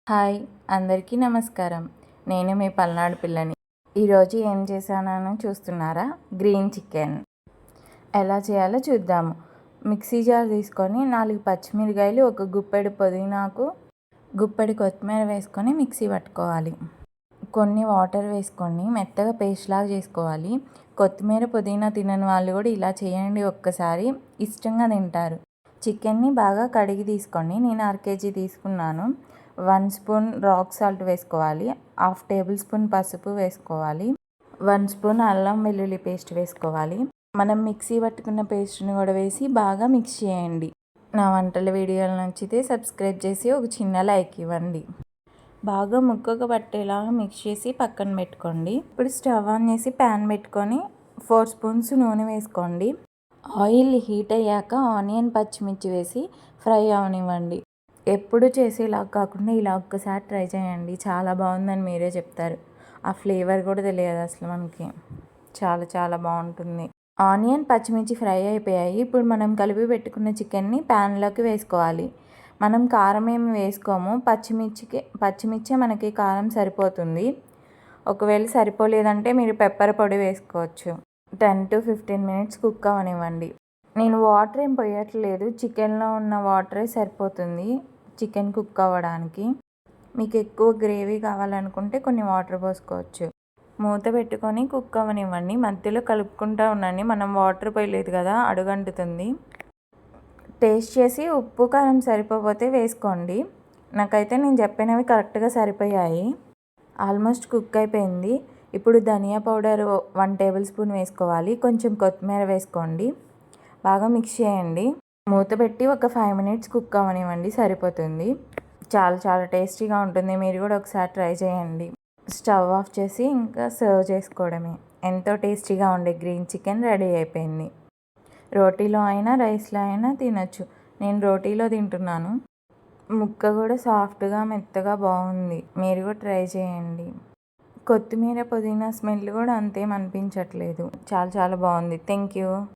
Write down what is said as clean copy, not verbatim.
Hi అందరికీ నమస్కారం. నేను మీ పల్నాడు పిల్లని. ఈరోజు ఏం చేశానని చూస్తున్నారా? గ్రీన్ చికెన్ ఎలా చేయాలో చూద్దాము. మిక్సీ జార్ తీసుకొని 4 పచ్చిమిరకాయలు, ఒక గుప్పెడు పుదీనాకు, గుప్పెడు కొత్తిమీర వేసుకొని మిక్సీ పట్టుకోవాలి. కొన్ని వాటర్ వేసుకొని మెత్తగా పేస్ట్ లాగా చేసుకోవాలి. కొత్తిమీర పుదీనా తినని వాళ్ళు కూడా ఇలా చేయండి, ఒక్కసారి ఇష్టంగా తింటారు. చికెన్ని బాగా కడిగి తీసుకోండి. నేను 1/2 kg తీసుకున్నాను. 1 స్పూన్ రాక్ సాల్ట్ వేసుకోవాలి. 1/2 టేబుల్ స్పూన్ పసుపు వేసుకోవాలి. 1 స్పూన్ అల్లం వెల్లుల్లి పేస్ట్ వేసుకోవాలి. మనం మిక్సీ పట్టుకున్న పేస్ట్ని కూడా వేసి బాగా మిక్స్ చేయండి. నా వంటల వీడియోలు నచ్చితే సబ్స్క్రైబ్ చేసి ఒక చిన్న లైక్ ఇవ్వండి. బాగా ముక్కకు పట్టేలాగా మిక్స్ చేసి పక్కన పెట్టుకోండి. ఇప్పుడు స్టవ్ ఆన్ చేసి ప్యాన్ పెట్టుకొని 4 స్పూన్స్ నూనె వేసుకోండి. ఆయిల్ హీట్ అయ్యాక ఆనియన్, పచ్చిమిర్చి వేసి ఫ్రై అవనివ్వండి. ఎప్పుడు చేసేలా కాకుండా ఇలా ఒక్కసారి ట్రై చేయండి, చాలా బాగుందని మీరే చెప్తారు. ఆ ఫ్లేవర్ కూడా తెలియదు అసలు మనకి. చాలా చాలా బాగుంటుంది. ఆనియన్, పచ్చిమిర్చి ఫ్రై అయిపోయాయి. ఇప్పుడు మనం కలిపి పెట్టుకున్న చికెన్ని ప్యాన్లోకి వేసుకోవాలి. మనం కారం ఏమి వేసుకోము, పచ్చిమిర్చి మనకి కారం సరిపోతుంది. ఒకవేళ సరిపోలేదంటే మీరు పెప్పర్ పొడి వేసుకోవచ్చు. 10 to 15 minutes కుక్ అవనివ్వండి. నేను వాటర్ ఏం పోయట్లేదు, చికెన్లో ఉన్న వాటరే సరిపోతుంది చికెన్ కుక్ అవ్వడానికి. మీకు ఎక్కువ గ్రేవీ కావాలనుకుంటే కొన్ని వాటర్ పోసుకోవచ్చు. మూత పెట్టుకొని కుక్ అవ్వనివ్వండి. మధ్యలో కలుపుకుంటూ ఉండండి, మనం వాటర్ పోయలేదు కదా, అడుగంటుతుంది. టేస్ట్ చేసి ఉప్పు కారం సరిపోతే వేసుకోండి. నాకైతే నేను చెప్పినవి కరెక్ట్గా సరిపోయాయి. ఆల్మోస్ట్ కుక్ అయిపోయింది. ఇప్పుడు ధనియా పౌడర్ 1 టేబుల్ స్పూన్ వేసుకోవాలి. కొంచెం కొత్తిమీర వేసుకోండి. బాగా మిక్స్ చేయండి. మూత పెట్టి ఒక 5 minutes కుక్ అవ్వనివ్వండి, సరిపోతుంది. చాలా చాలా టేస్టీగా ఉంటుంది. మీరు కూడా ఒకసారి ట్రై చేయండి. స్టవ్ ఆఫ్ చేసి ఇంకా సర్వ్ చేసుకోవడమే. ఎంతో టేస్టీగా ఉండే గ్రీన్ చికెన్ రెడీ అయిపోయింది. రోటీలో అయినా రైస్లో అయినా తినచ్చు. నేను రోటీలో తింటున్నాను. ముక్క కూడా సాఫ్ట్గా మెత్తగా బాగుంది. మీరు కూడా ట్రై చేయండి. కొత్తిమీర పుదీనా స్మెల్ కూడా అంతేం అనిపించట్లేదు. చాలా చాలా బాగుంది. Thank you.